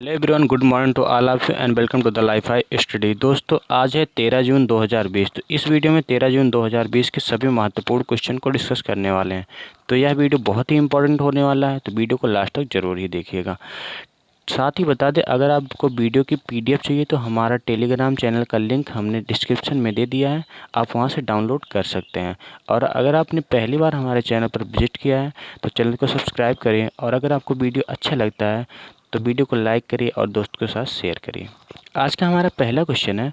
Hello everyone, good morning to all of you and welcome to the life high study. दोस्तों, आज है 13 जून 2020। तो इस वीडियो में 13 जून 2020 के सभी महत्वपूर्ण क्वेश्चन को डिस्कस करने वाले हैं। तो यह वीडियो बहुत ही इंपॉर्टेंट होने वाला है, तो वीडियो को लास्ट तक जरूर ही देखिएगा। साथ ही बता दें, अगर आपको वीडियो की पीडीएफ चाहिए तो हमारा टेलीग्राम चैनल का लिंक हमने डिस्क्रिप्शन में दे दिया है, आप वहां से डाउनलोड कर सकते हैं। और अगर आपने पहली बार हमारे चैनल पर विजिट किया है तो चैनल को सब्सक्राइब करिए, और अगर आपको वीडियो अच्छा लगता है तो वीडियो को लाइक करिए और दोस्तों के साथ शेयर करिए। आज का हमारा पहला क्वेश्चन है,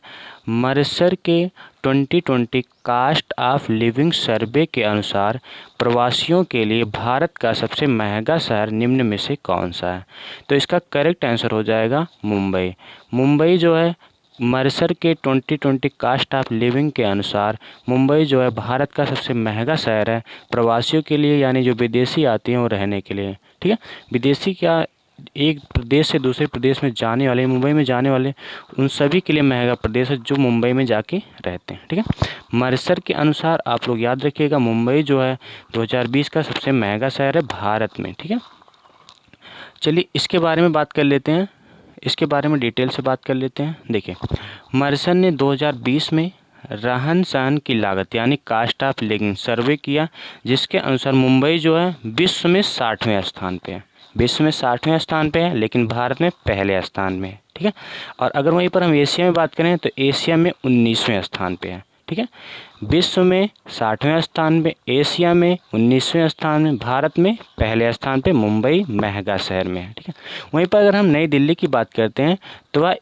मर्सर के 2020 कास्ट ऑफ लिविंग सर्वे के अनुसार प्रवासियों के लिए भारत का सबसे महंगा शहर निम्न में से कौन सा है? तो इसका करेक्ट आंसर हो जाएगा मुंबई। मुंबई जो है मर्सर के 2020 कास्ट ऑफ लिविंग के अनुसार मुंबई जो है भारत का सबसे महंगा शहर है प्रवासियों के लिए, यानी जो विदेशी आते हैं वो रहने के लिए। ठीक है, विदेशी क्या, एक प्रदेश से दूसरे प्रदेश में जाने वाले, मुंबई में जाने वाले, उन सभी के लिए महंगा प्रदेश है जो मुंबई में जाके रहते हैं। ठीक है, मर्सर के अनुसार आप लोग याद रखिएगा, मुंबई जो है 2020 का सबसे महंगा शहर है भारत में। ठीक है, चलिए इसके बारे में बात कर लेते हैं, इसके बारे में डिटेल से बात कर लेते हैं। देखिए, मर्सर ने 2020 में रहन सहन की लागत यानी कास्ट ऑफ लिविंग सर्वे किया, जिसके अनुसार मुंबई जो है विश्व में 60वें स्थान पे है। विश्व में 60वें स्थान पे है, लेकिन भारत में पहले स्थान में है। ठीक है, और अगर वहीं पर हम एशिया में बात करें तो एशिया में 19वें स्थान पे है। ठीक है, विश्व में 60वें स्थान पे, एशिया में 19वें स्थान में, भारत में पहले स्थान पे मुंबई महंगा शहर में है। ठीक है, वहीं पर अगर हम नई दिल्ली की बात करते हैं तो वह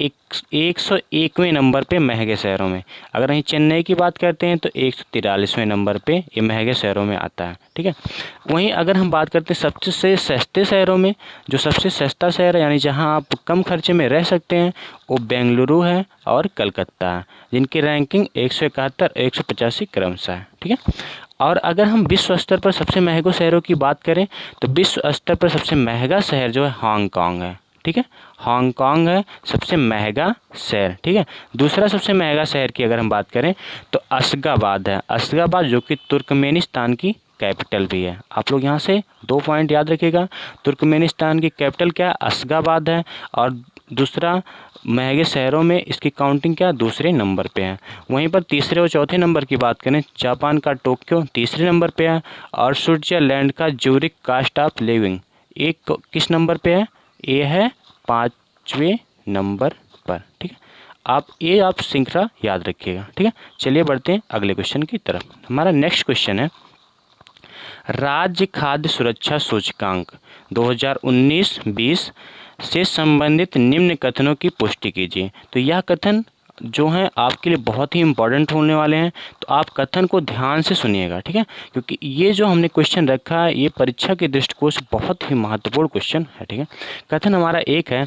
101वें नंबर पे महंगे शहरों में। अगर वहीं चेन्नई की बात करते हैं तो 143वें नंबर पे ये महंगे शहरों में आता है। ठीक है, वहीं अगर हम बात करते हैं सबसे सस्ते शहरों में, जो सबसे सस्ता शहर है यानी जहां आप कम खर्चे में रह सकते हैं, वो बेंगलुरु है और कलकत्ता है, जिनकी रैंकिंग 171 185 क्रमशः है। ठीक है, और अगर हम विश्व स्तर पर सबसे महंगे शहरों की बात करें तो विश्व स्तर पर सबसे महंगा शहर जो है हांगकांग है। ठीक है, हांगकांग है सबसे महंगा शहर। ठीक है, दूसरा सबसे महंगा शहर की अगर हम बात करें तो अशगाबाद है। अशगाबाद जो कि तुर्कमेनिस्तान की कैपिटल भी है। आप लोग यहाँ से 2 पॉइंट याद रखिएगा, तुर्कमेनिस्तान की कैपिटल क्या है, अशगाबाद है, और दूसरा महंगे शहरों में इसकी काउंटिंग क्या, दूसरे नंबर पे है। वहीं पर तीसरे और चौथे नंबर की बात करें, जापान का टोक्यो तीसरे नंबर पे है, और स्विट्जरलैंड का ज्यूरिख कास्ट ऑफ लिविंग एक किस नंबर पे है, ये है 5वें नंबर पर। ठीक है, आप श्रृंखला याद रखिएगा। ठीक है, चलिए बढ़ते हैं अगले क्वेश्चन की तरफ। हमारा नेक्स्ट क्वेश्चन है, राज्य खाद्य सुरक्षा सूचकांक 2019-20 से संबंधित निम्न कथनों की पुष्टि कीजिए। तो यह कथन जो हैं आपके लिए बहुत ही इंपॉर्टेंट होने वाले हैं, तो आप कथन को ध्यान से सुनिएगा। ठीक है, क्योंकि ये जो हमने क्वेश्चन रखा है ये परीक्षा के दृष्टिकोण से बहुत ही महत्वपूर्ण क्वेश्चन है। ठीक है, कथन हमारा एक है,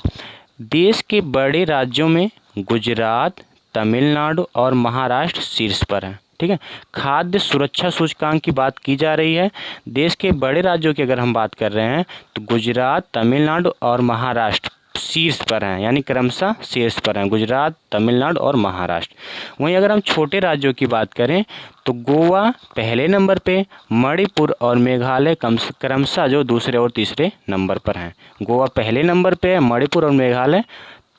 देश के बड़े राज्यों में गुजरात, तमिलनाडु और महाराष्ट्र शीर्ष पर है। ठीक है, खाद्य सुरक्षा सूचकांक की बात की जा रही है। देश के बड़े राज्यों की अगर हम बात कर रहे हैं तो गुजरात, तमिलनाडु और महाराष्ट्र शीर्ष पर हैं, यानी क्रमशः शीर्ष पर हैं गुजरात, तमिलनाडु और महाराष्ट्र। वहीं अगर हम छोटे राज्यों की बात करें तो गोवा पहले नंबर पे, मणिपुर और मेघालय क्रमशः जो दूसरे और तीसरे नंबर पर हैं। गोवा पहले नंबर पे है, मणिपुर और मेघालय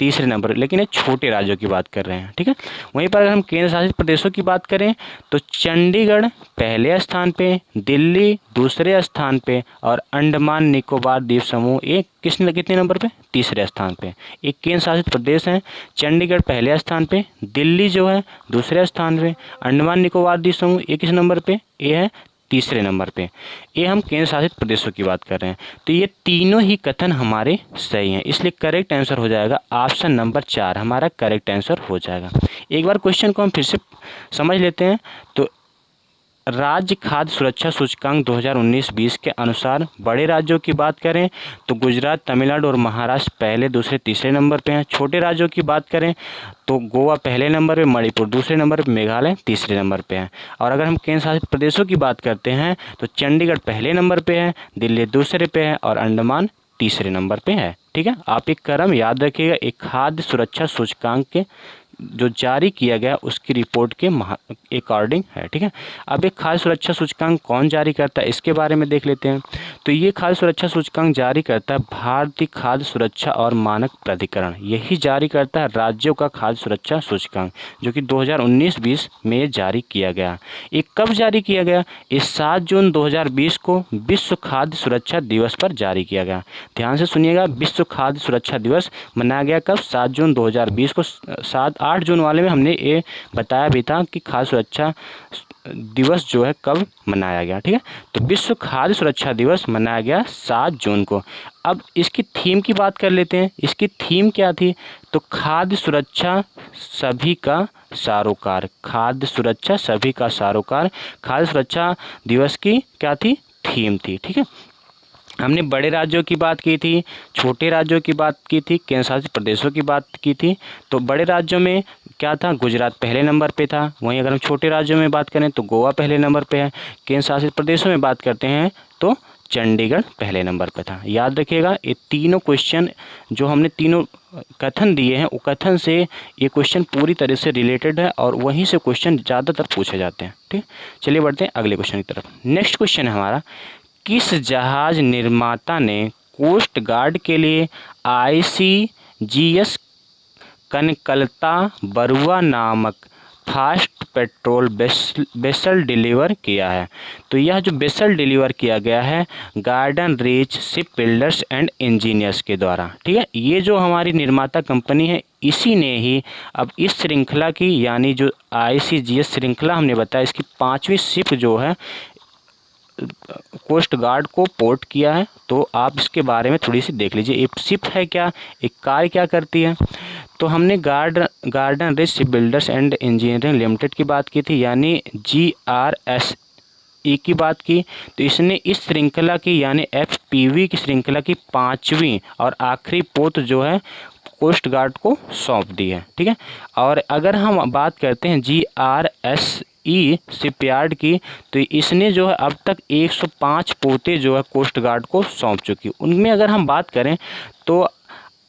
तीसरे नंबर, लेकिन ये छोटे राज्यों की बात कर रहे हैं। ठीक है, वहीं पर अगर हम केंद्र शासित प्रदेशों की बात करें तो चंडीगढ़ पहले स्थान पे, दिल्ली दूसरे स्थान पे, और अंडमान निकोबार द्वीप समूह एक कितने नंबर पे, तीसरे स्थान पे। एक केंद्र शासित प्रदेश है, चंडीगढ़ पहले स्थान पे, दिल्ली जो है दूसरे स्थान पे, अंडमान निकोबार द्वीप समूह ये किस नंबर पे, ये है तीसरे नंबर पे। ये हम केंद्र शासित प्रदेशों की बात कर रहे हैं। तो ये तीनों ही कथन हमारे सही हैं, इसलिए करेक्ट आंसर हो जाएगा ऑप्शन नंबर 4 हमारा करेक्ट आंसर हो जाएगा। एक बार क्वेश्चन को हम फिर से समझ लेते हैं। तो राज्य खाद्य सुरक्षा सूचकांक 2019-20 के अनुसार बड़े राज्यों की बात करें तो गुजरात, तमिलनाडु और महाराष्ट्र पहले, दूसरे, तीसरे नंबर पे हैं। छोटे राज्यों की बात करें तो गोवा पहले नंबर पे, मणिपुर दूसरे नंबर पे, मेघालय तीसरे नंबर पे है। और अगर हम केंद्र शासित प्रदेशों की बात करते हैं तो चंडीगढ़ पहले नंबर पे है, दिल्ली दूसरे पे है और अंडमान तीसरे नंबर पे है। ठीक है, आप एक क्रम याद रखिएगा, एक खाद्य सुरक्षा सूचकांक के जो जारी किया गया उसकी रिपोर्ट के अकॉर्डिंग है। ठीक है, अब एक खाद्य सुरक्षा सूचकांक कौन जारी करता है इसके बारे में देख लेते हैं। तो ये खाद्य सुरक्षा सूचकांक जारी करता है भारतीय खाद्य सुरक्षा और मानक प्राधिकरण, यही जारी करता है राज्यों का खाद्य सुरक्षा सूचकांक, जो कि 2019-20 में जारी किया गया। ये कब जारी किया गया? इस 7 जून 2020 को विश्व खाद्य सुरक्षा दिवस पर जारी किया गया। ध्यान से सुनिएगा, विश्व खाद्य सुरक्षा दिवस मनाया गया कब? 7 जून 2020 को। 8 जून वाले में हमने ये बताया भी था कि खाद्य सुरक्षा दिवस जो है कब मनाया गया। ठीक है, तो विश्व खाद्य सुरक्षा दिवस मनाया गया 7 जून को। अब इसकी थीम की बात कर लेते हैं। इसकी थीम क्या थी? तो खाद्य सुरक्षा सभी का सरोकार, खाद्य सुरक्षा सभी का सरोकार, खाद्य सुरक्षा दिवस की क्या थी? थीम थी। ठीक है, हमने बड़े राज्यों की बात की थी, छोटे राज्यों की बात की थी, केंद्र शासित प्रदेशों की बात की थी। तो बड़े राज्यों में क्या था? गुजरात पहले नंबर पे था। वहीं अगर हम छोटे राज्यों में बात करें तो गोवा पहले नंबर पे है। केंद्र शासित प्रदेशों में बात करते हैं तो चंडीगढ़ पहले नंबर पे था। याद रखिएगा, ये तीनों क्वेश्चन जो हमने तीनों कथन दिए हैं, वो कथन से ये क्वेश्चन पूरी तरह से रिलेटेड है और वहीं से क्वेश्चन ज़्यादातर पूछे जाते हैं। ठीक, चलिए बढ़ते हैं अगले क्वेश्चन की तरफ। नेक्स्ट क्वेश्चन है हमारा, किस जहाज निर्माता ने कोस्ट गार्ड के लिए ICGS कनकलता बरुआ नामक फास्ट पेट्रोल वेसल डिलीवर किया है? तो यह जो वेसल डिलीवर किया गया है garden reach ship builders and engineers के द्वारा। ठीक है, ये जो हमारी निर्माता कंपनी है इसी ने ही अब इस श्रृंखला की, यानी जो ICGS श्रृंखला हमने बताया, इसकी 5वीं शिप जो है कोस्ट गार्ड को पोर्ट किया है। तो आप इसके बारे में थोड़ी सी देख लीजिए, एक शिप है क्या, एक कार्य क्या करती है। तो हमने garden rich ship builders and engineering limited की बात की थी, यानी GRSE की बात की। तो इसने इस श्रृंखला की, यानी FPV की श्रृंखला की 5वीं और आखिरी पोत जो है कोस्ट गार्ड को सौंप दी है। ठीक है, और अगर हम बात करते हैं GRSE शिपयार्ड की, तो इसने जो है अब तक 105 पोते जो है कोस्ट गार्ड को सौंप चुकी। उनमें अगर हम बात करें तो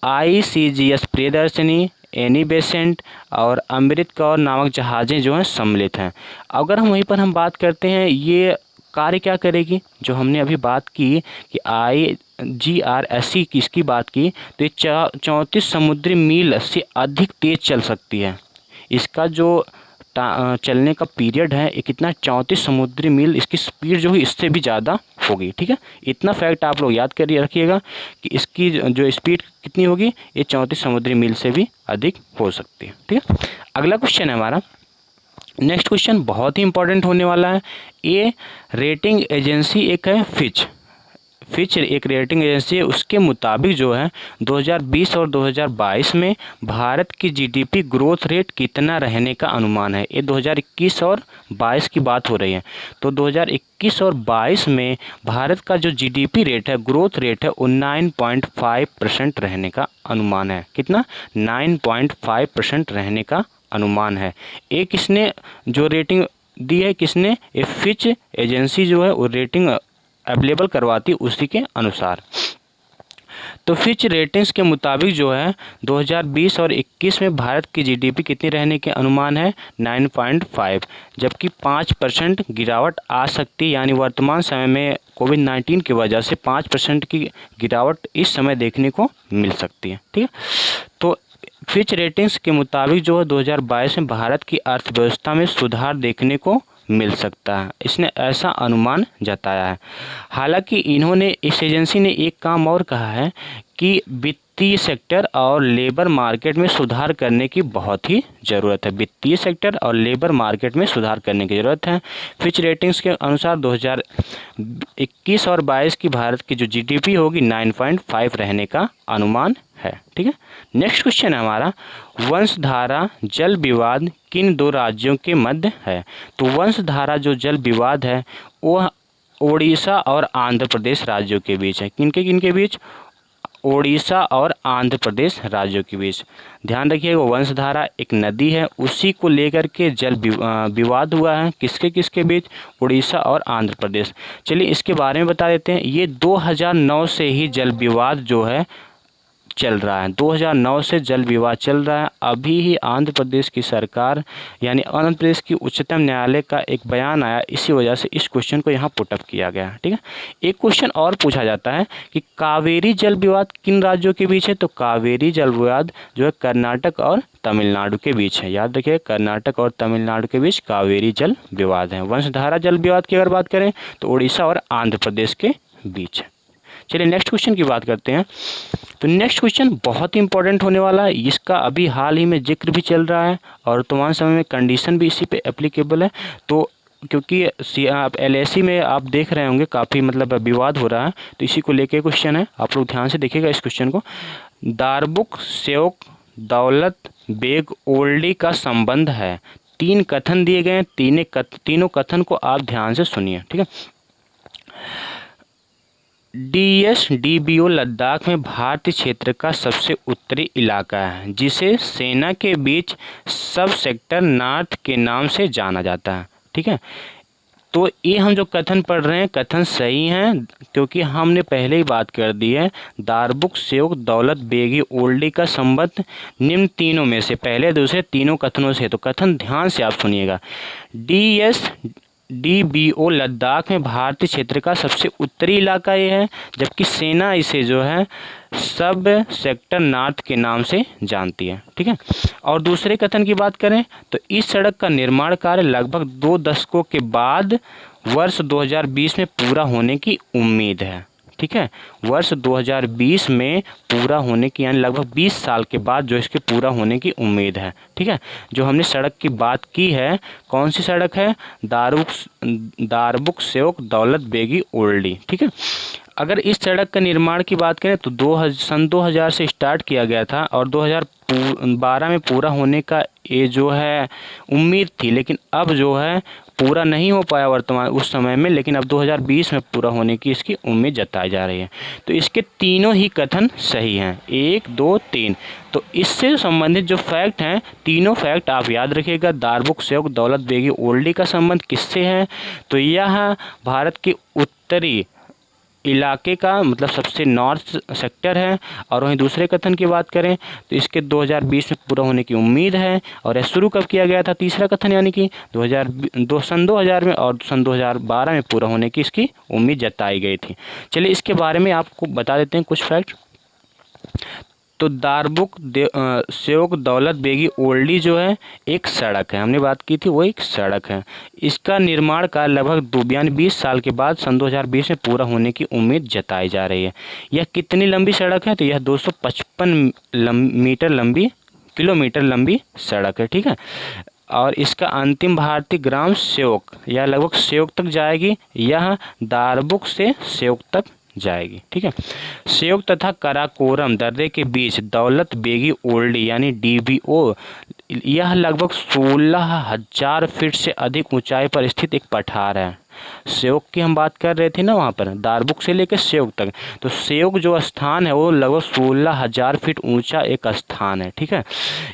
ICGS प्रियदर्शनी, एनी बेसेंट और अमृत कौर नामक जहाज़ें जो हैं सम्मिलित हैं। अगर हम वहीं पर हम बात करते हैं ये कार्य क्या करेगी, जो हमने अभी बात की कि GRSE की इसकी बात की, तो ये 34 समुद्री मील से अधिक तेज़ चल सकती है। इसका जो चलने का पीरियड है ये कितना? 34 समुद्री मील इसकी स्पीड जो है इससे भी ज़्यादा होगी। ठीक है, इतना फैक्ट आप लोग याद करिए रखिएगा कि इसकी जो स्पीड कितनी होगी, ये 34 समुद्री मील से भी अधिक हो सकती है। ठीक है, अगला क्वेश्चन है हमारा, नेक्स्ट क्वेश्चन बहुत ही इंपॉर्टेंट होने वाला है। ये रेटिंग एजेंसी एक है फिच एक रेटिंग एजेंसी है, उसके मुताबिक जो है 2020 और 2022 में भारत की GDP ग्रोथ रेट कितना रहने का अनुमान है। ये 2021 और 22 की बात हो रही है। तो 2021 और 22 में भारत का जो GDP रेट है, ग्रोथ रेट है, वो 9.5% रहने का अनुमान है। कितना? 9.5% रहने का अनुमान है। एक किसने जो रेटिंग दी है, किसने? ये फिच एजेंसी जो है वो रेटिंग अवेलेबल करवाती उसी के अनुसार। तो फिच रेटिंग्स के मुताबिक जो है 2020 और 21 में भारत की GDP कितनी रहने के अनुमान है? 9.5, जबकि 5% गिरावट आ सकती है, यानी वर्तमान समय में कोविड-19 की वजह से 5% की गिरावट इस समय देखने को मिल सकती है। ठीक है, तो फिच रेटिंग्स के मुताबिक जो है 2022 में भारत की अर्थव्यवस्था में सुधार देखने को मिल सकता है, इसने ऐसा अनुमान जताया है। हालांकि इन्होंने, इस एजेंसी ने एक काम और कहा है कि वित्तीय सेक्टर और लेबर मार्केट में सुधार करने की बहुत ही ज़रूरत है। वित्तीय सेक्टर और लेबर मार्केट में सुधार करने की ज़रूरत है। फिच रेटिंग्स के अनुसार 2021 और 22 की भारत की जो GDP होगी 9.5 रहने का अनुमान है। ठीक है, नेक्स्ट क्वेश्चन है हमारा, वंशधारा जल विवाद किन 2 राज्यों के मध्य है? तो वंशधारा जो जल विवाद है वो ओडिशा और आंध्र प्रदेश राज्यों के बीच है। किनके बीच? ओडिशा और आंध्र प्रदेश राज्यों के बीच। ध्यान रखिएगा, वंशधारा एक नदी है, उसी को लेकर के जल विवाद हुआ है। किसके बीच? उड़ीसा और आंध्र प्रदेश। चलिए इसके बारे में बता देते हैं। ये 2009 से ही जल विवाद जो है चल रहा है, 2009 से जल विवाद चल रहा है। अभी ही आंध्र प्रदेश की सरकार यानी आंध्र प्रदेश की उच्चतम न्यायालय का एक बयान आया, इसी वजह से इस क्वेश्चन को यहाँ पुटअप किया गया है। ठीक है, एक क्वेश्चन और पूछा जाता है कि कावेरी जल विवाद किन राज्यों के बीच है, तो कावेरी जल विवाद जो है कर्नाटक और तमिलनाडु के बीच है। याद रखिए, कर्नाटक और तमिलनाडु के बीच कावेरी जल विवाद है। वंशधारा जल विवाद की अगर बात करें तो उड़ीसा और आंध्र प्रदेश के बीच है। चलिए नेक्स्ट क्वेश्चन की बात करते हैं। तो नेक्स्ट क्वेश्चन बहुत ही इंपॉर्टेंट होने वाला है, इसका अभी हाल ही में जिक्र भी चल रहा है और वर्तमान समय में कंडीशन भी इसी पे एप्लीकेबल है। तो क्योंकि आप LAC में आप देख रहे होंगे काफ़ी मतलब विवाद हो रहा है, तो इसी को लेके क्वेश्चन है, आप लोग ध्यान से देखिएगा इस क्वेश्चन को। दारबुक सेवक दौलत बेग ओल्डी का संबंध है। 3 कथन दिए गए हैं, तीनों कथन को आप ध्यान से सुनिए। ठीक है, DSDBO लद्दाख में भारतीय क्षेत्र का सबसे उत्तरी इलाका है, जिसे सेना के बीच सब सेक्टर नॉर्थ के नाम से जाना जाता है। ठीक है, तो ये हम जो कथन पढ़ रहे हैं कथन सही हैं, क्योंकि हमने पहले ही बात कर दी है। दारबुक सेवक दौलत बेगी ओल्डी का संबंध निम्न तीनों में से पहले दूसरे तीनों कथनों से। तो कथन ध्यान से आप सुनिएगा। DSDBO लद्दाख में भारतीय क्षेत्र का सबसे उत्तरी इलाका ये है, जबकि सेना इसे जो है सब सेक्टर नॉर्थ के नाम से जानती है। ठीक है, और दूसरे कथन की बात करें तो इस सड़क का निर्माण कार्य लगभग 2 दशकों के बाद वर्ष 2020 में पूरा होने की उम्मीद है। ठीक है, वर्ष 2020 में पूरा होने की यानी लगभग 20 साल के बाद जो इसके पूरा होने की उम्मीद है। ठीक है, जो हमने सड़क की बात की है, कौन सी सड़क है? दारबुक सेवक दौलत बेगी ओल्डी। ठीक है, अगर इस सड़क का निर्माण की बात करें तो सन 2000 से स्टार्ट किया गया था और 2012 में पूरा होने का ये जो है उम्मीद थी, लेकिन अब जो है पूरा नहीं हो पाया वर्तमान उस समय में, लेकिन अब 2020 में पूरा होने की इसकी उम्मीद जताई जा रही है। तो इसके तीनों ही कथन सही हैं, 1, 2, 3। तो इससे संबंधित जो फैक्ट हैं, तीनों फैक्ट आप याद रखिएगा। दारबुक सेवक दौलत बेगी ओल्डी का संबंध किससे है? तो यह भारत के उत्तरी इलाके का मतलब सबसे नॉर्थ सेक्टर है। और वहीं दूसरे कथन की बात करें तो इसके 2020 में पूरा होने की उम्मीद है। और यह शुरू कब किया गया था? तीसरा कथन यानी कि सन 2000 में और सन 2012 में पूरा होने की इसकी उम्मीद जताई गई थी। चलिए इसके बारे में आपको बता देते हैं कुछ फैक्ट। तो दारबुक सेवक दौलत बेगी ओल्डी जो है एक सड़क है, हमने बात की थी, वो एक सड़क है। इसका निर्माण का लगभग 20 साल के बाद सन 2020 में पूरा होने की उम्मीद जताई जा रही है। यह कितनी लंबी सड़क है? तो यह 255 किलोमीटर लंबी सड़क है। ठीक है, और इसका अंतिम भारतीय ग्राम सेवक या लगभग सेवक तक जाएगी, यह दारबुक से सेवक तक जाएगी। ठीक है, सेवक तथा कराकोरम दर्रे के बीच दौलत बेगी ओल्डी यानी DBO यह लगभग 16,000 फीट से अधिक ऊंचाई पर स्थित एक पठार है। सेवक की हम बात कर रहे थे ना, वहाँ पर दारबुक से लेकर सेवक तक, तो सेवक जो स्थान है वो लगभग 16,000 फीट ऊंचा एक स्थान है। ठीक है,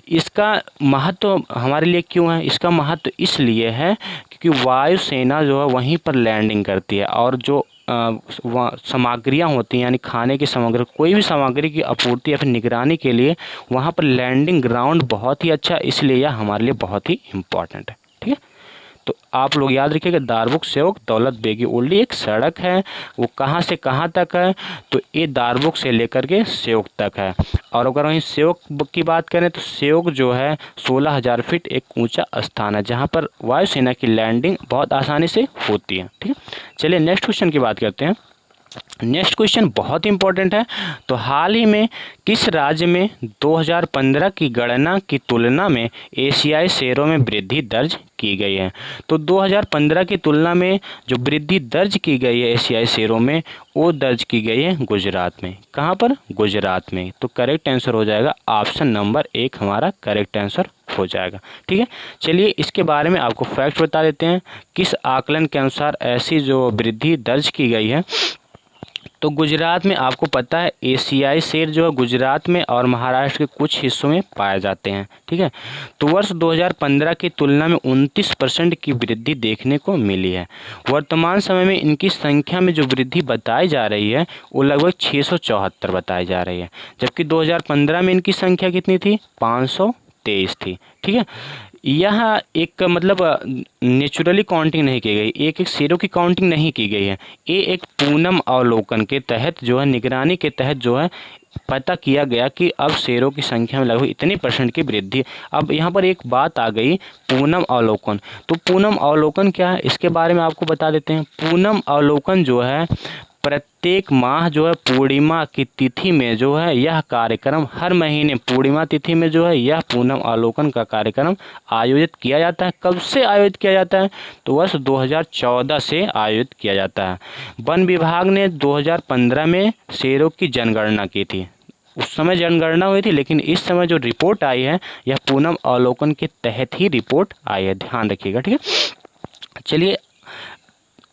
इसका महत्व हमारे लिए क्यों है? इसका महत्व इसलिए है क्योंकि वायुसेना जो है वहीं पर लैंडिंग करती है और जो सामग्रियाँ होती हैं यानी खाने की सामग्री, कोई भी सामग्री की आपूर्ति या फिर निगरानी के लिए वहाँ पर लैंडिंग ग्राउंड बहुत ही अच्छा, इसलिए यह हमारे लिए बहुत ही इम्पॉर्टेंट है। ठीक है, तो आप लोग याद रखिएगा दारबुक सेवक दौलत बेगी ओल्डी एक सड़क है। वो कहाँ से कहाँ तक है? तो ये दारबुक से लेकर के सेवक तक है। और अगर वहीं सेवक की बात करें तो सेवक जो है 16,000 फीट एक ऊंचा स्थान है जहाँ पर वायुसेना की लैंडिंग बहुत आसानी से होती है। ठीक है, चलिए नेक्स्ट क्वेश्चन की बात करते हैं। नेक्स्ट क्वेश्चन बहुत इंपॉर्टेंट है। तो हाल ही में किस राज्य में 2015 की गणना की तुलना में एशियाई शेरों में वृद्धि दर्ज की गई है? तो 2015 की तुलना में जो वृद्धि दर्ज की गई है एशियाई शेरों में, वो दर्ज की गई है गुजरात में। कहाँ पर? गुजरात में। तो करेक्ट आंसर हो जाएगा ऑप्शन नंबर 1 हमारा करेक्ट आंसर हो जाएगा। ठीक है, चलिए इसके बारे में आपको फैक्ट बता देते हैं। किस आकलन के अनुसार ऐसी जो वृद्धि दर्ज की गई है? तो गुजरात में आपको पता है एशियाई शेर जो है गुजरात में और महाराष्ट्र के कुछ हिस्सों में पाए जाते हैं, ठीक है। तो वर्ष 2015 की तुलना में 29% की वृद्धि देखने को मिली है। वर्तमान समय में इनकी संख्या में जो वृद्धि बताई जा रही है वो लगभग 674 बताई जा रही है, जबकि 2015 में इनकी संख्या कितनी थी, 523 थी, ठीक है। यह एक मतलब नेचुरली काउंटिंग नहीं की गई, एक एक शेरों की काउंटिंग नहीं की गई है, ये एक पूनम अवलोकन के तहत जो है, निगरानी के तहत जो है पता किया गया कि अब शेरों की संख्या में लगभग इतने % की वृद्धि। अब यहाँ पर एक बात आ गई, पूनम अवलोकन। तो पूनम अवलोकन क्या है, इसके बारे में आपको बता देते हैं। पूनम अवलोकन जो है प्रत्येक माह जो है पूर्णिमा की तिथि में जो है यह कार्यक्रम, हर महीने पूर्णिमा तिथि में जो है यह पूनम अवलोकन का कार्यक्रम आयोजित किया जाता है। कब से आयोजित किया जाता है, तो वर्ष 2014 से आयोजित किया जाता है। वन विभाग ने 2015 में शेरों की जनगणना की थी, उस समय जनगणना हुई थी, लेकिन इस समय जो रिपोर्ट आई है यह पूनम अवलोकन के तहत ही रिपोर्ट आई है, ध्यान रखिएगा, ठीक है। चलिए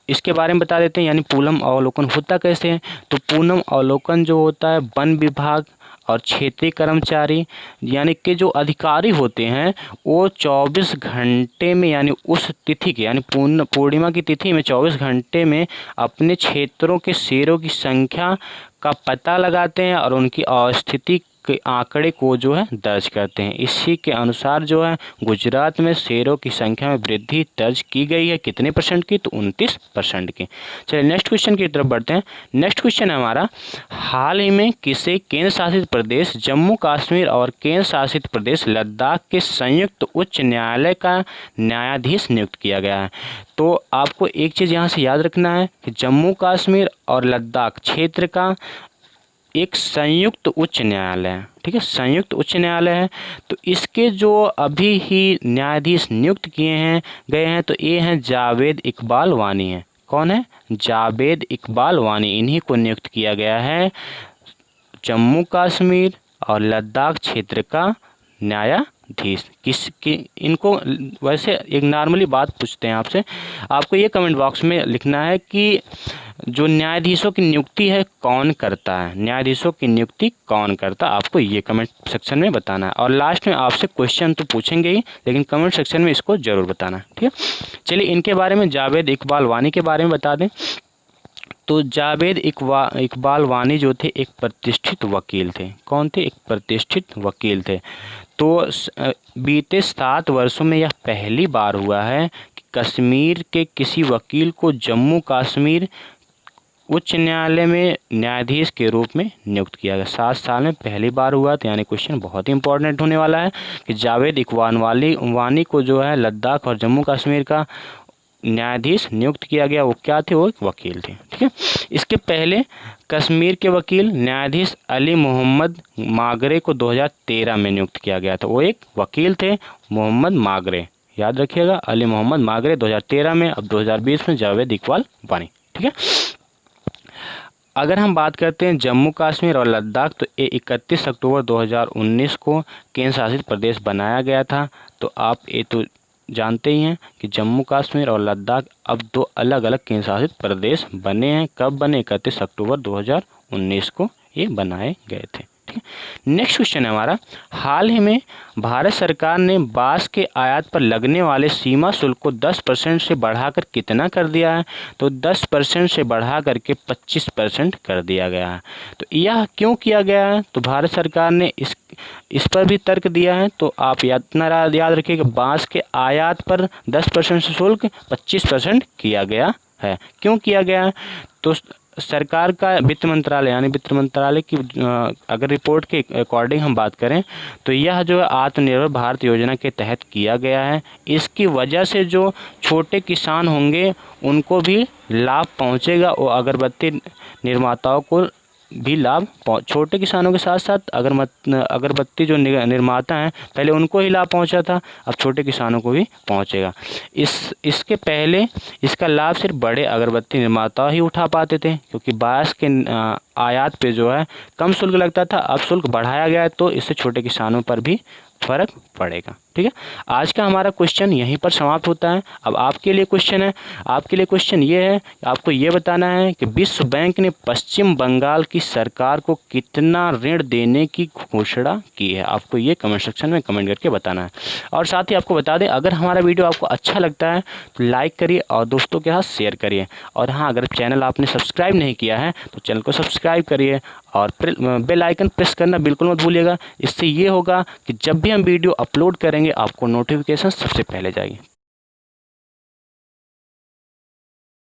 इसके बारे में बता देते हैं, यानी पूनम अवलोकन होता कैसे है। तो पूनम अवलोकन जो होता है वन विभाग और क्षेत्रीय कर्मचारी यानी कि जो अधिकारी होते हैं वो 24 घंटे में, यानी उस तिथि के, यानी पूर्णिमा की तिथि में 24 घंटे में अपने क्षेत्रों के शेरों की संख्या का पता लगाते हैं और उनकी अवस्थिति के आंकड़े को जो है दर्ज करते हैं। इसी के अनुसार जो है गुजरात में शेरों की संख्या में वृद्धि दर्ज की गई है, कितने % की, तो 29% की। चलिए नेक्स्ट क्वेश्चन की तरफ बढ़ते हैं। नेक्स्ट क्वेश्चन है हमारा, हाल ही में किसे केंद्र शासित प्रदेश जम्मू कश्मीर और केंद्र शासित प्रदेश लद्दाख के संयुक्त उच्च न्यायालय का न्यायाधीश नियुक्त किया गया है। तो आपको एक चीज़ यहाँ से याद रखना है कि जम्मू कश्मीर और लद्दाख क्षेत्र का एक संयुक्त उच्च न्यायालय है, ठीक है, संयुक्त उच्च न्यायालय है। तो इसके जो अभी ही न्यायाधीश नियुक्त किए गए हैं तो ये हैं जावेद इकबाल वानी हैं। कौन है, जावेद इकबाल वानी, इन्हीं को नियुक्त किया गया है जम्मू कश्मीर और लद्दाख क्षेत्र का न्यायाधीश। इनको वैसे एक नॉर्मली बात पूछते हैं आपसे, आपको ये कमेंट बॉक्स में लिखना है कि जो न्यायाधीशों की नियुक्ति है कौन करता है, न्यायाधीशों की नियुक्ति कौन करता है, आपको ये कमेंट सेक्शन में बताना है। और लास्ट में आपसे क्वेश्चन तो पूछेंगे ही, लेकिन कमेंट सेक्शन में इसको ज़रूर बताना है, ठीक है। चलिए इनके बारे में, जावेद इकबाल वानी के बारे में बता दें। तो जावेद इकबाल वानी जो थे एक प्रतिष्ठित वकील थे। कौन थे, एक प्रतिष्ठित वकील थे। तो बीते 7 वर्षों में यह पहली बार हुआ है कि कश्मीर के किसी वकील को जम्मू कश्मीर उच्च न्यायालय में न्यायाधीश के रूप में नियुक्त किया गया। 7 साल में पहली बार हुआ। तो यानी क्वेश्चन बहुत ही इंपॉर्टेंट होने वाला है कि जावेद इकबाल वानी को जो है लद्दाख और जम्मू कश्मीर का न्यायाधीश नियुक्त किया गया, वो क्या थे, वो एक वकील थे, ठीक है। इसके पहले कश्मीर के वकील न्यायाधीश अली मोहम्मद मागरे को 2013 में नियुक्त किया गया था। वो एक वकील थे मोहम्मद मागरे, याद रखिएगा, अली मोहम्मद मागरे 2013 में। अब 2020 में जावेद इकबाल वानी, ठीक है। अगर हम बात करते हैं जम्मू कश्मीर और लद्दाख, तो ये 31 अक्टूबर 2019 को केंद्र शासित प्रदेश बनाया गया था। तो आप ये तो जानते ही हैं कि जम्मू कश्मीर और लद्दाख अब 2 अलग अलग केंद्र शासित प्रदेश बने हैं। कब बने, 31 अक्टूबर 2019 को ये बनाए गए थे, ठीक है। नेक्स्ट क्वेश्चन है हमारा, हाल ही में भारत सरकार ने बांस के आयात पर लगने वाले सीमा शुल्क को 10% से बढ़ाकर कितना कर दिया है, तो 10% से बढ़ा करके 25% कर दिया गया है। तो यह क्यों किया गया है, तो भारत सरकार ने इस पर भी तर्क दिया है। तो आप इतना याद रखिए कि बांस के आयात पर 10% से शुल्क 25% किया गया है। क्यों किया गया है, तो सरकार का वित्त मंत्रालय, यानी वित्त मंत्रालय की अगर रिपोर्ट के अकॉर्डिंग हम बात करें तो यह जो है आत्मनिर्भर भारत योजना के तहत किया गया है। इसकी वजह से जो छोटे किसान होंगे उनको भी लाभ पहुंचेगा और अगरबत्ती निर्माताओं को भी लाभ, छोटे किसानों के साथ साथ अगरबत्ती जो निर्माता हैं पहले उनको ही लाभ पहुंचा था, अब छोटे किसानों को भी पहुंचेगा। इसके पहले इसका लाभ सिर्फ बड़े अगरबत्ती निर्माता ही उठा पाते थे, क्योंकि बांस के आयात पे जो है कम शुल्क लगता था, अब शुल्क बढ़ाया गया है, तो इससे छोटे किसानों पर भी फ़र्क पड़ेगा। ठीक है, आज का हमारा क्वेश्चन यहीं पर समाप्त होता है। अब आपके लिए क्वेश्चन है, आपके लिए क्वेश्चन ये है, आपको ये बताना है कि विश्व बैंक ने पश्चिम बंगाल की सरकार को कितना ऋण देने की घोषणा की है। आपको ये कमेंट सेक्शन में कमेंट करके बताना है। और साथ ही आपको बता दें, अगर हमारा वीडियो आपको अच्छा लगता है तो लाइक करिए और दोस्तों के साथ शेयर करिए। और हाँ, अगर चैनल आपने सब्सक्राइब नहीं किया है तो चैनल को सब्सक्राइब करिए और बेल आइकन प्रेस करना बिल्कुल मत भूलिएगा। इससे ये होगा कि जब भी हम वीडियो अपलोड करेंगे आपको नोटिफिकेशन सबसे पहले जाएगी।